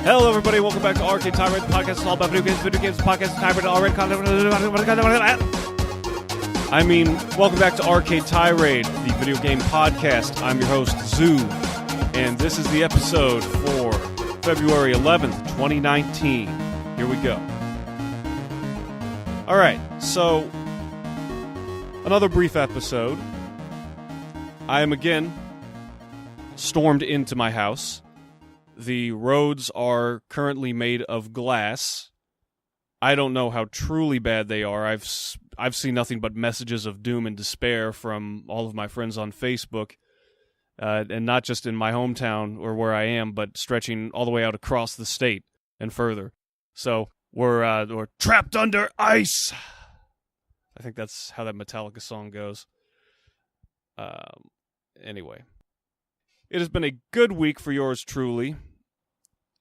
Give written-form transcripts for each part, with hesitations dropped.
Hello, everybody. Welcome back to Arcade Tirade, the podcast is all about video games, podcast, tirade, already content. Welcome back to Arcade Tirade, the video game podcast. I'm your host, Zuve, and this is the episode for February 11th, 2019. Here we go. All right, so another brief episode. I am again stormed into my house. The roads are currently made of glass. I don't know how truly bad they are. I've seen nothing but messages of doom and despair from all of my friends on Facebook, and not just in my hometown or where I am, but stretching all the way out across the state and further. So we're trapped under ice. I think that's how that Metallica song goes. Anyway. It has been a good week for yours truly,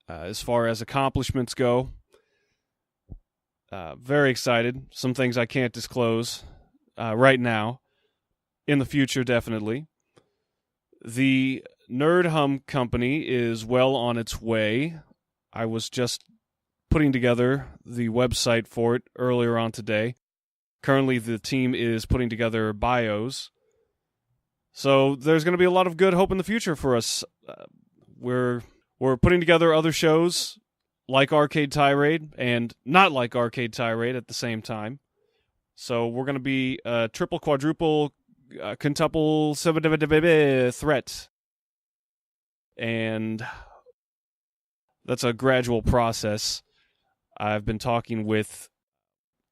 as far as accomplishments go. Very excited. Some things I can't disclose right now. In the future, definitely. The Nerd Hum Company is well on its way. I was just putting together the website for it earlier on today. Currently, the team is putting together bios. So there's going to be a lot of good hope in the future for us. We're putting together other shows like Arcade Tirade and not like Arcade Tirade at the same time. So we're going to be triple, quadruple, quintuple threat. And that's a gradual process. I've been talking with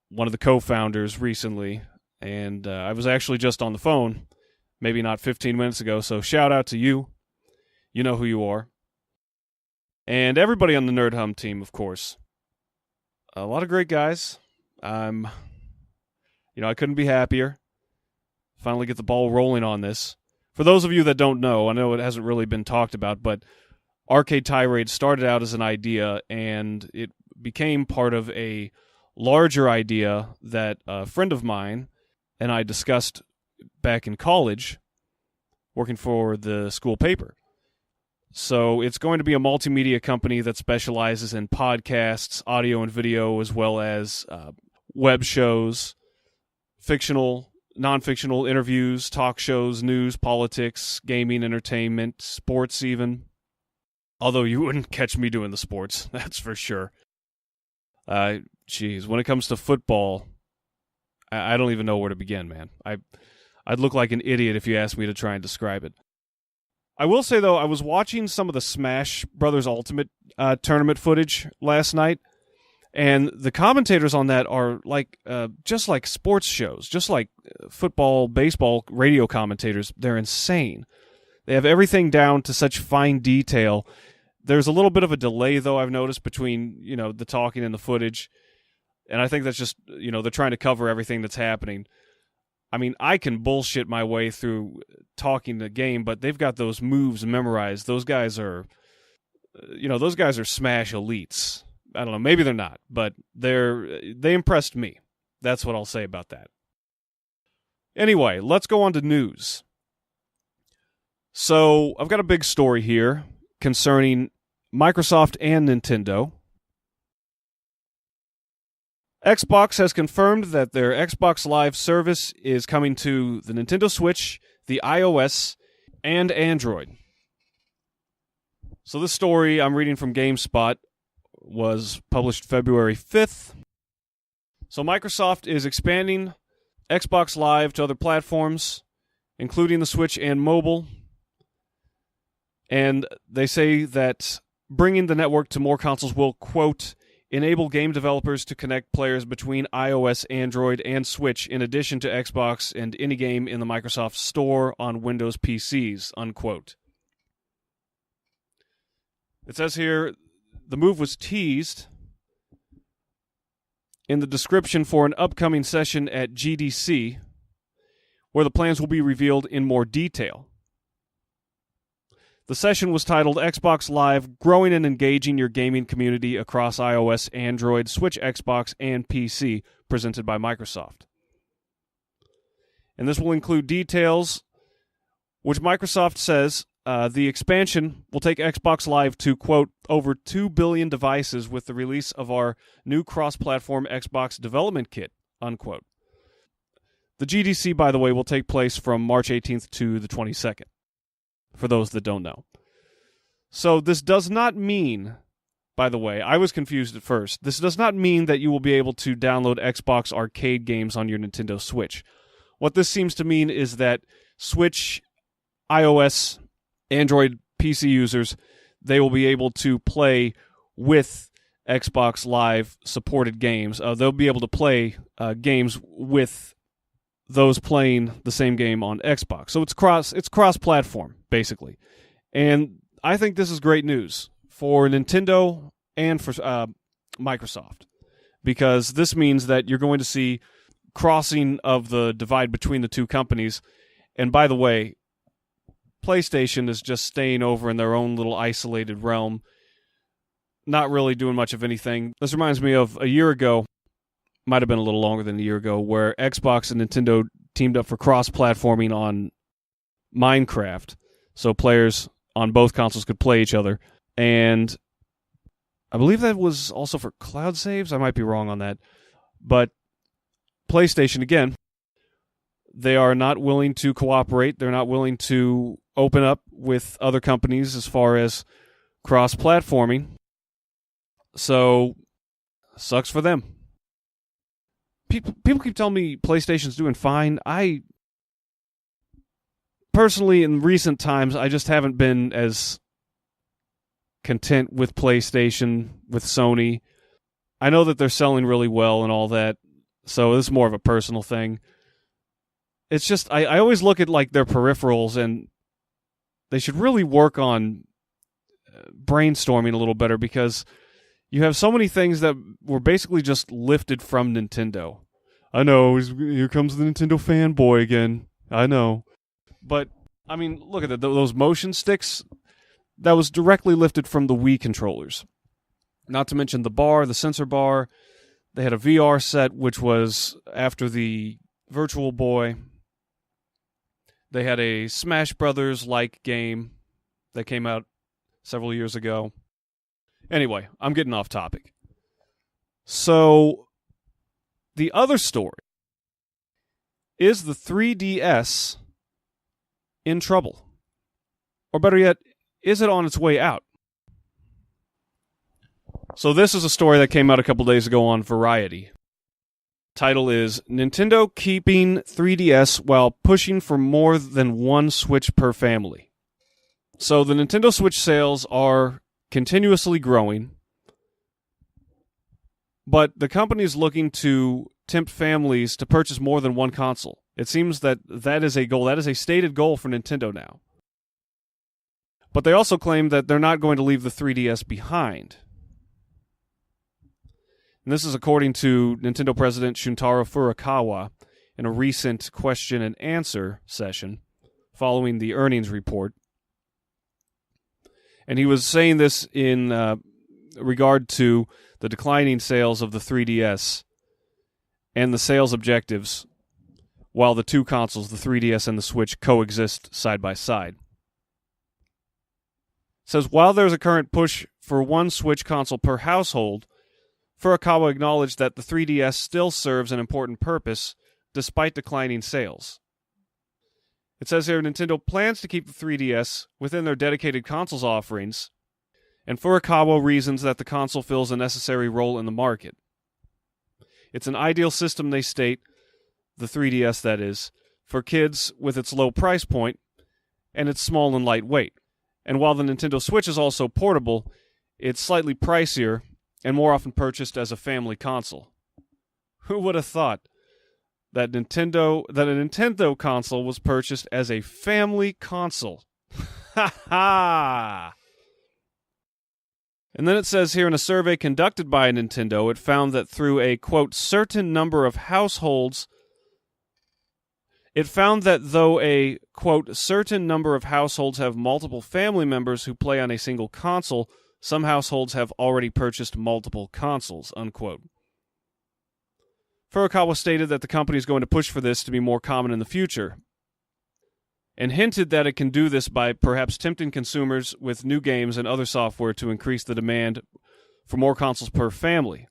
one of the co-founders recently, and I was actually just on the phone. Maybe not 15 minutes ago, so shout out to you. You know who you are. And everybody on the Nerd Hum team, of course. A lot of great guys. I couldn't be happier. Finally get the ball rolling on this. For those of you that don't know, I know it hasn't really been talked about, but Arcade Tirade started out as an idea, and it became part of a larger idea that a friend of mine and I discussed back in college, working for the school paper. So it's going to be a multimedia company that specializes in podcasts, audio and video, as well as web shows, fictional, non-fictional interviews, talk shows, news, politics, gaming, entertainment, sports even. Although you wouldn't catch me doing the sports, that's for sure. When it comes to football, I don't even know where to begin, man. I'd look like an idiot if you asked me to try and describe it. I will say, though, I was watching some of the Smash Brothers Ultimate tournament footage last night, and the commentators on that are just like sports shows, just like football, baseball, radio commentators. They're insane. They have everything down to such fine detail. There's a little bit of a delay, though, I've noticed, between the talking and the footage, and I think that's just, they're trying to cover everything that's happening. I mean, I can bullshit my way through talking the game, but they've got those moves memorized. Those guys are Smash elites. I don't know, maybe they're not, but they impressed me. That's what I'll say about that. Anyway, let's go on to news. So, I've got a big story here concerning Microsoft and Nintendo. Xbox has confirmed that their Xbox Live service is coming to the Nintendo Switch, the iOS, and Android. So this story I'm reading from GameSpot was published February 5th. So Microsoft is expanding Xbox Live to other platforms, including the Switch and mobile. And they say that bringing the network to more consoles will, quote, enable game developers to connect players between iOS, Android, and Switch in addition to Xbox and any game in the Microsoft Store on Windows PCs, unquote. It says here, the move was teased in the description for an upcoming session at GDC, where the plans will be revealed in more detail. The session was titled Xbox Live, Growing and Engaging Your Gaming Community Across iOS, Android, Switch, Xbox, and PC, presented by Microsoft. And this will include details which Microsoft says The expansion will take Xbox Live to, quote, over 2 billion devices with the release of our new cross-platform Xbox development kit, unquote. The GDC, by the way, will take place from March 18th to the 22nd, for those that don't know. So this does not mean, by the way, I was confused at first. This does not mean that you will be able to download Xbox arcade games on your Nintendo Switch. What this seems to mean is that Switch, iOS, Android PC users, they will be able to play with Xbox Live supported games. They'll be able to play games with those playing the same game on Xbox. So it's cross-platform, basically. And I think this is great news for Nintendo and for Microsoft, because this means that you're going to see crossing of the divide between the two companies. And by the way, PlayStation is just staying over in their own little isolated realm, not really doing much of anything. This reminds me of a year ago, might have been a little longer than a year ago, where Xbox and Nintendo teamed up for cross-platforming on Minecraft, so players on both consoles could play each other. And I believe that was also for cloud saves. I might be wrong on that. But PlayStation, again, they are not willing to cooperate. They're not willing to open up with other companies as far as cross-platforming. So, sucks for them. People keep telling me PlayStation's doing fine. I, personally, in recent times, I just haven't been as content with PlayStation, with Sony. I know that they're selling really well and all that, so this is more of a personal thing. It's just, I always look at like their peripherals, and they should really work on brainstorming a little better, because you have so many things that were basically just lifted from Nintendo. I know, here comes the Nintendo fanboy again. I know. But, I mean, look at those motion sticks. That was directly lifted from the Wii controllers. Not to mention the bar, the sensor bar. They had a VR set, which was after the Virtual Boy. They had a Smash Brothers-like game that came out several years ago. Anyway, I'm getting off topic. So, the other story is the 3DS in trouble. Or better yet, is it on its way out? So this is a story that came out a couple days ago on Variety. Title is, Nintendo keeping 3DS while pushing for more than one Switch per family. So the Nintendo Switch sales are continuously growing, but the company is looking to tempt families to purchase more than one console. It seems that is a goal. That is a stated goal for Nintendo now. But they also claim that they're not going to leave the 3DS behind. And this is according to Nintendo President Shuntaro Furukawa in a recent question and answer session following the earnings report. And he was saying this in regard to the declining sales of the 3DS and the sales objectives while the two consoles, the 3DS and the Switch, coexist side by side. It says, while there's a current push for one Switch console per household, Furukawa acknowledged that the 3DS still serves an important purpose despite declining sales. It says here, Nintendo plans to keep the 3DS within their dedicated consoles offerings, and Furukawa reasons that the console fills a necessary role in the market. It's an ideal system, they state, the 3DS that is, for kids with its low price point, and it's small and lightweight. And while the Nintendo Switch is also portable, it's slightly pricier and more often purchased as a family console. Who would have thought that a Nintendo console was purchased as a family console? Ha ha! And then it says here, in a survey conducted by Nintendo, it found that through a, quote, certain number of households, though a, quote, certain number of households have multiple family members who play on a single console, some households have already purchased multiple consoles, unquote. Furukawa stated that the company is going to push for this to be more common in the future. and hinted that it can do this by perhaps tempting consumers with new games and other software to increase the demand for more consoles per family.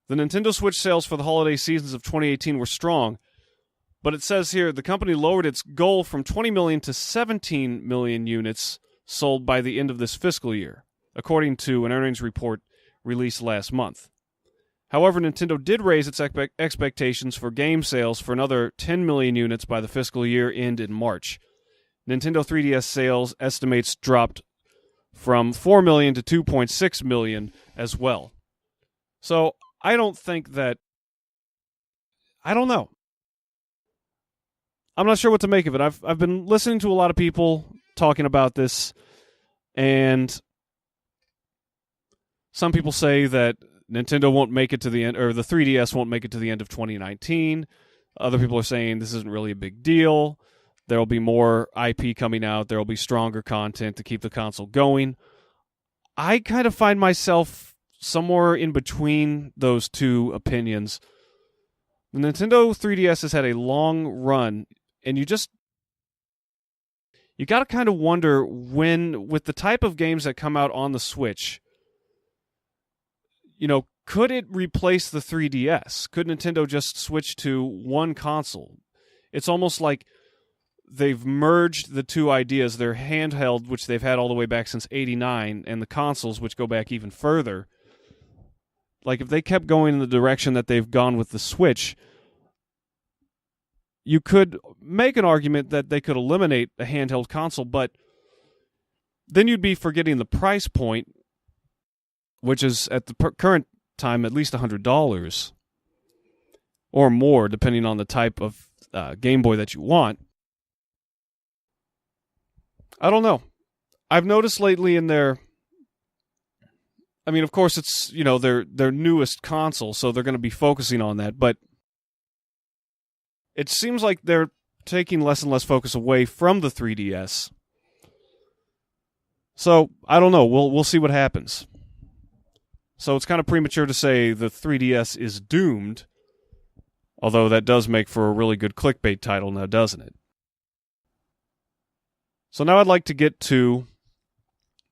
The Nintendo Switch sales for the holiday seasons of 2018 were strong, but it says here the company lowered its goal from 20 million to 17 million units sold by the end of this fiscal year, according to an earnings report released last month. However, Nintendo did raise its expectations for game sales for another 10 million units by the fiscal year end in March. Nintendo 3DS sales estimates dropped from 4 million to 2.6 million as well. So, I don't think that... I don't know. I'm not sure what to make of it. I've been listening to a lot of people talking about this, and some people say that Nintendo won't make it to the end, or the 3DS won't make it to the end of 2019. Other people are saying this isn't really a big deal. There'll be more IP coming out. There'll be stronger content to keep the console going. I kind of find myself somewhere in between those two opinions. The Nintendo 3DS has had a long run, and you got to kind of wonder when, with the type of games that come out on the Switch, could it replace the 3DS? Could Nintendo just switch to one console? It's almost like they've merged the two ideas, their handheld, which they've had all the way back since '89, and the consoles, which go back even further. Like, if they kept going in the direction that they've gone with the Switch, you could make an argument that they could eliminate a handheld console, but then you'd be forgetting the price point, which is at the current time at least $100 or more, depending on the type of Game Boy that you want. I don't know. I've noticed lately in their... I mean, of course, it's, their newest console, so they're going to be focusing on that, but it seems like they're taking less and less focus away from the 3DS. So, I don't know. We'll see what happens. So it's kind of premature to say the 3DS is doomed, although that does make for a really good clickbait title now, doesn't it? So now I'd like to get to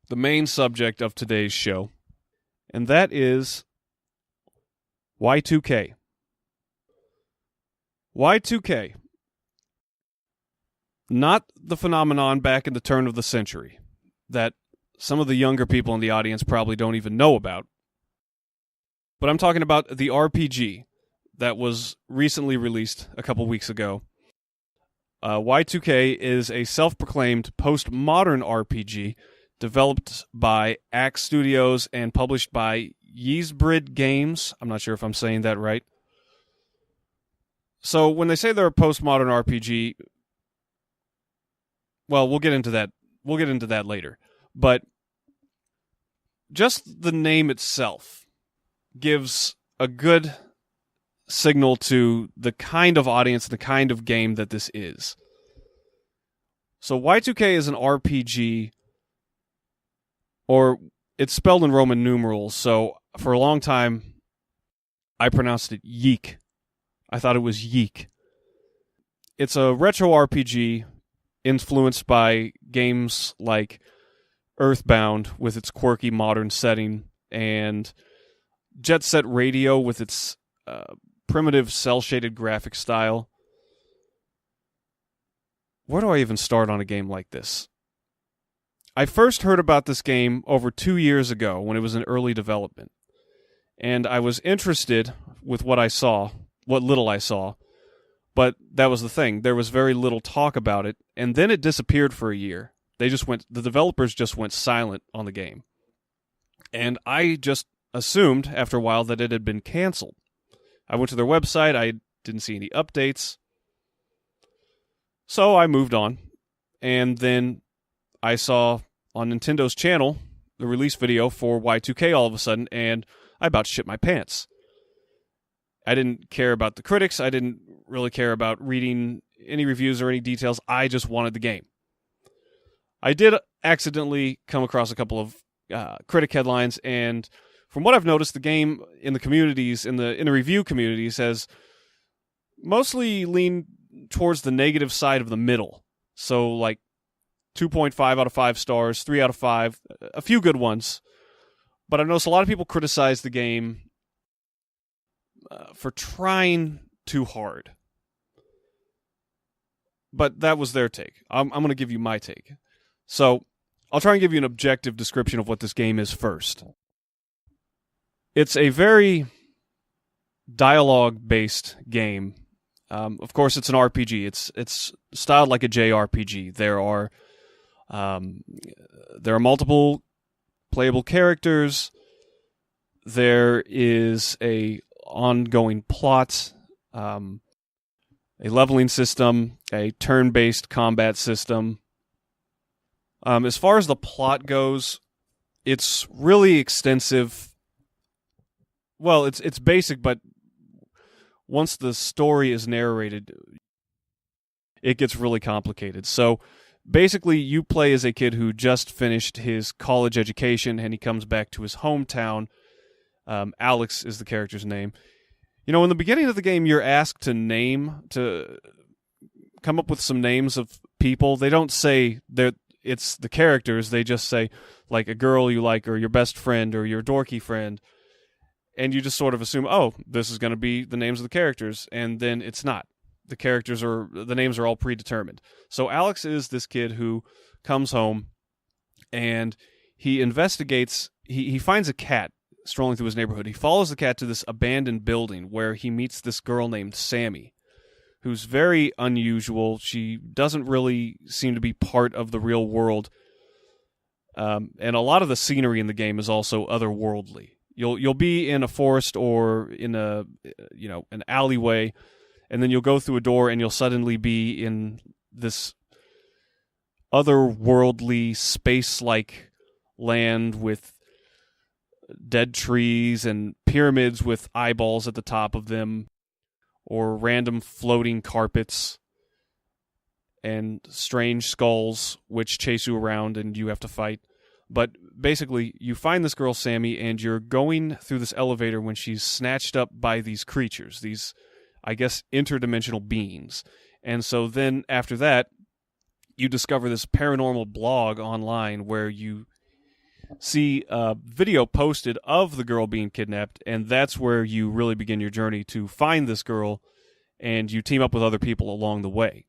the main subject of today's show, and that is Y2K. Y2K. Not the phenomenon back in the turn of the century that some of the younger people in the audience probably don't even know about. But I'm talking about the RPG that was recently released a couple weeks ago. Y2K is a self-proclaimed postmodern RPG developed by Axe Studios and published by Yiik Games. I'm not sure if I'm saying that right. So when they say they're a postmodern RPG, well, we'll get into that. We'll get into that later. But just the name itself gives a good signal to the kind of audience, the kind of game that this is. So Y2K is an RPG, or it's spelled in Roman numerals, so for a long time I pronounced it Yiik. I thought it was Yiik. It's a retro RPG influenced by games like Earthbound with its quirky modern setting, and Jet Set Radio with its primitive cel-shaded graphic style. Where do I even start on a game like this? I first heard about this game over 2 years ago when it was in early development, and I was interested with what little I saw, but that was the thing. There was very little talk about it, and then it disappeared for a year. The developers just went silent on the game. And I just assumed after a while that it had been canceled. I went to their website, I didn't see any updates. So I moved on, and then I saw on Nintendo's channel the release video for Y2K all of a sudden, and I about shit my pants. I didn't care about the critics, I didn't really care about reading any reviews or any details, I just wanted the game. I did accidentally come across a couple of critic headlines, and from what I've noticed, the game in the communities, in the review communities, has mostly leaned towards the negative side of the middle. So, like, 2.5 out of 5 stars, 3 out of 5, a few good ones. But I noticed a lot of people criticize the game for trying too hard. But that was their take. I'm going to give you my take. So, I'll try and give you an objective description of what this game is first. It's a very dialogue-based game. Of course, it's an RPG. It's styled like a JRPG. There are multiple playable characters. There is a ongoing plot, a leveling system, a turn-based combat system. As far as the plot goes, it's really extensive. Well, it's basic, but once the story is narrated, it gets really complicated. So basically, you play as a kid who just finished his college education, and he comes back to his hometown. Alex is the character's name. You know, in the beginning of the game, you're asked to come up with some names of people. They don't say it's the characters. They just say, like, a girl you like, or your best friend, or your dorky friend. And you just sort of assume, oh, this is going to be the names of the characters, and then it's not. The names are all predetermined. So Alex is this kid who comes home, and he investigates. He finds a cat strolling through his neighborhood. He follows the cat to this abandoned building where he meets this girl named Sammy, who's very unusual. She doesn't really seem to be part of the real world, and a lot of the scenery in the game is also otherworldly. You'll be in a forest or in an alleyway, and then you'll go through a door and you'll suddenly be in this otherworldly space-like land with dead trees and pyramids with eyeballs at the top of them, or random floating carpets and strange skulls which chase you around and you have to fight. But basically, you find this girl, Sammy, and you're going through this elevator when she's snatched up by these creatures, these, I guess, interdimensional beings. And so then, after that, you discover this paranormal blog online where you see a video posted of the girl being kidnapped, and that's where you really begin your journey to find this girl, and you team up with other people along the way.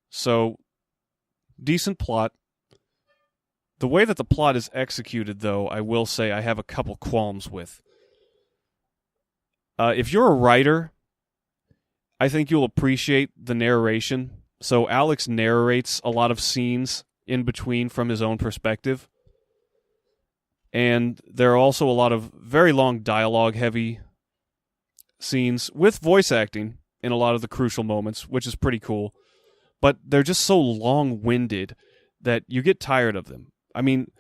So, decent plot. The way that the plot is executed, though, I will say I have a couple qualms with. If you're a writer, I think you'll appreciate the narration. So Alex narrates a lot of scenes in between from his own perspective. And there are also a lot of very long dialogue-heavy scenes with voice acting in a lot of the crucial moments, which is pretty cool. But they're just so long-winded that you get tired of them. I mean,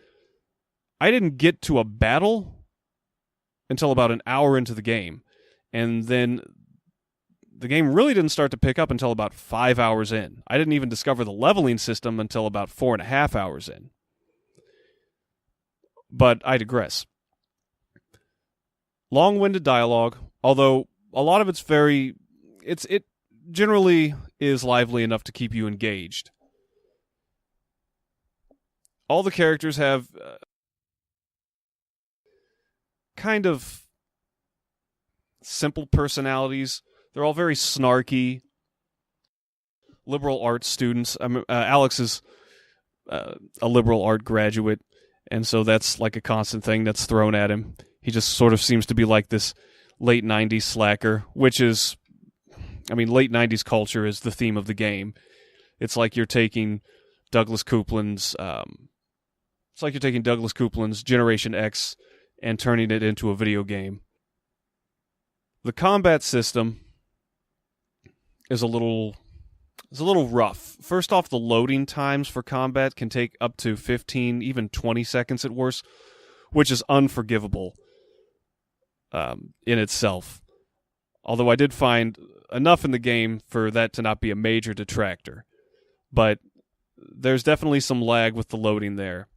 I didn't get to a battle until about an hour into the game. And then the game really didn't start to pick up until about 5 hours in. I didn't even discover the leveling system until about 4.5 hours in. But I digress. Long-winded dialogue, although a lot of it's it generally is lively enough to keep you engaged. All the characters have kind of simple personalities. They're all very snarky, liberal arts students. Alex is a liberal art graduate, and so that's like a constant thing that's thrown at him. He just sort of seems to be like this late 90s slacker, which is, late 90s culture is the theme of the game. It's like you're taking Douglas Coupland's Generation X and turning it into a video game. The combat system is a little rough. First off, the loading times for combat can take up to 15, even 20 seconds at worst, which is unforgivable in itself. Although I did find enough in the game for that to not be a major detractor. But there's definitely some lag with the loading there.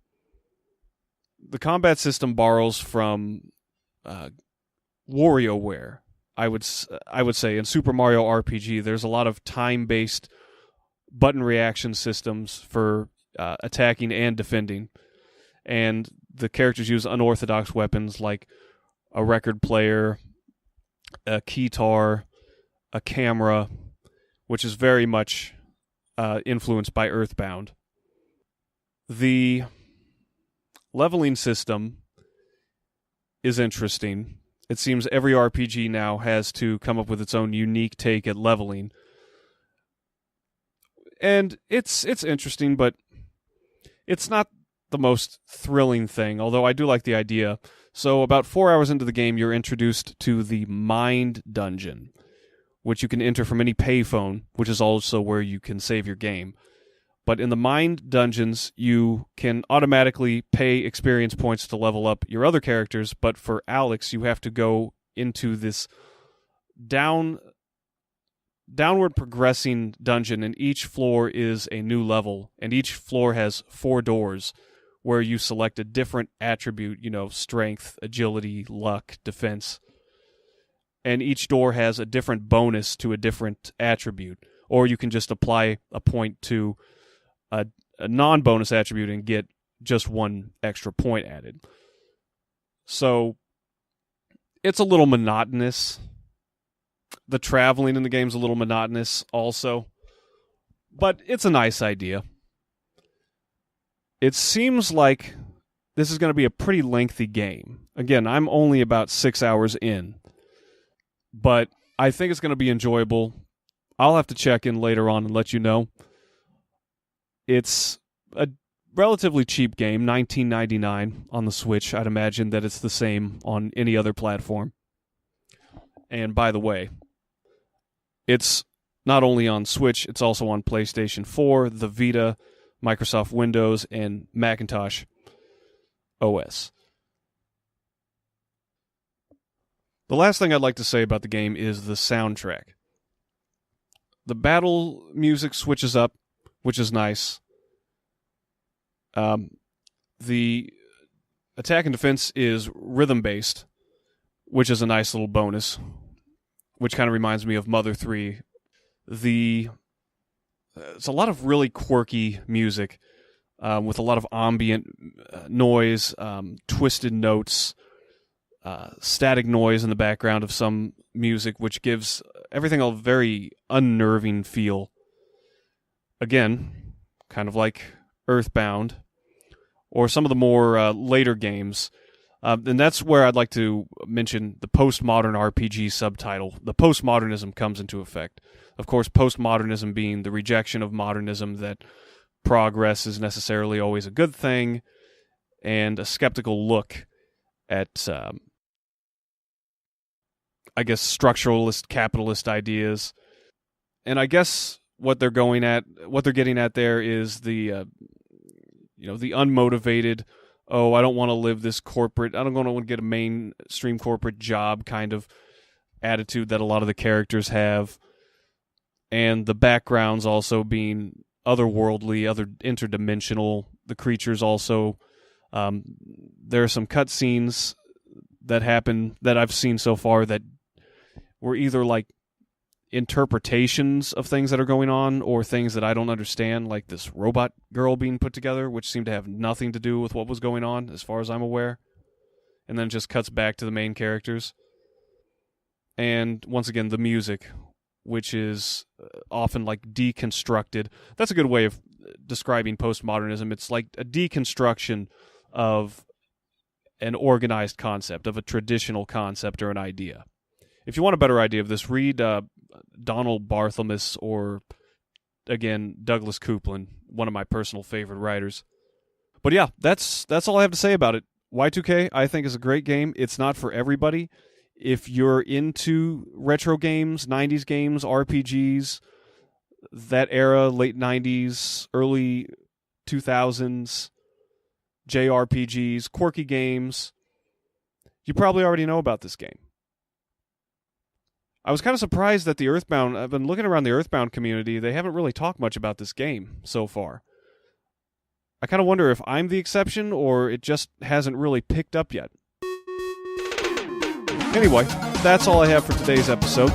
The combat system borrows from WarioWare. I would say in Super Mario RPG, there's a lot of time-based button reaction systems for attacking and defending. And the characters use unorthodox weapons like a record player, a keytar, a camera, which is very much influenced by Earthbound. The leveling system is interesting. It seems every RPG now has to come up with its own unique take at leveling. And it's interesting, but it's not the most thrilling thing, although I do like the idea. So about 4 hours into the game, you're introduced to the Mind Dungeon, which you can enter from any payphone, which is also where you can save your game. But in the Mind Dungeons, you can automatically pay experience points to level up your other characters, but for Alex, you have to go into this downward progressing dungeon, and each floor is a new level, and each floor has 4 doors where you select a different attribute, strength, agility, luck, defense. And each door has a different bonus to a different attribute, or you can just apply a point to a non-bonus attribute and get just 1 extra point added. So it's a little monotonous. The traveling in the game's a little monotonous also, but it's a nice idea. It seems like this is going to be a pretty lengthy game. Again, I'm only about 6 hours in, but I think it's going to be enjoyable. I'll have to check in later on and let you know. It's a relatively cheap game, $19.99 on the Switch. I'd imagine that it's the same on any other platform. And by the way, it's not only on Switch, it's also on PlayStation 4, the Vita, Microsoft Windows, and Macintosh OS. The last thing I'd like to say about the game is the soundtrack. The battle music switches up, which is nice. The attack and defense is rhythm-based, which is a nice little bonus, which kind of reminds me of Mother 3. It's a lot of really quirky music with a lot of ambient noise, twisted notes, static noise in the background of some music, which gives everything a very unnerving feel. Again, kind of like Earthbound, or some of the more later games. And that's where I'd like to mention the postmodern RPG subtitle. The postmodernism comes into effect. Of course, postmodernism being the rejection of modernism, that progress is necessarily always a good thing, and a skeptical look at, structuralist capitalist ideas. And I guess what they're getting at there is the unmotivated, I don't want to live this corporate, I don't want to get a mainstream corporate job kind of attitude that a lot of the characters have. And the backgrounds also being otherworldly, other interdimensional. The creatures also, there are some cutscenes that happen that I've seen so far that were either like interpretations of things that are going on or things that I don't understand, like this robot girl being put together, which seemed to have nothing to do with what was going on as far as I'm aware. And then it just cuts back to the main characters. And once again, the music, which is often like deconstructed. That's a good way of describing postmodernism. It's like a deconstruction of an organized concept, of a traditional concept or an idea. If you want a better idea of this, read Donald Barthelmess or, again, Douglas Coupland, one of my personal favorite writers. But yeah, that's all I have to say about it. Y2K, I think, is a great game. It's not for everybody. If you're into retro games, 90s games, RPGs, that era, late 90s, early 2000s, JRPGs, quirky games, you probably already know about this game. I was kind of surprised that I've been looking around the Earthbound community, they haven't really talked much about this game so far. I kind of wonder if I'm the exception or it just hasn't really picked up yet. Anyway, that's all I have for today's episode.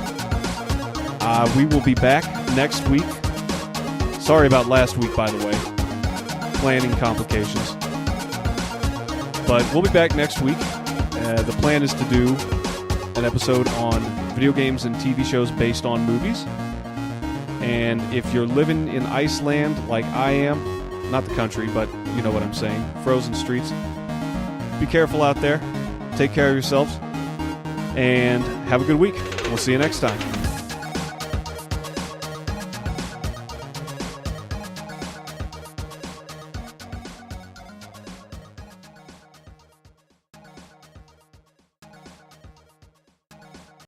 We will be back next week. Sorry about last week, by the way. Planning complications. But we'll be back next week. The plan is to do an episode on video games and TV shows based on movies. And if you're living in Iceland like I am, not the country, but you know what I'm saying, frozen streets, be careful out there. Take care of yourselves. And have a good week. We'll see you next time.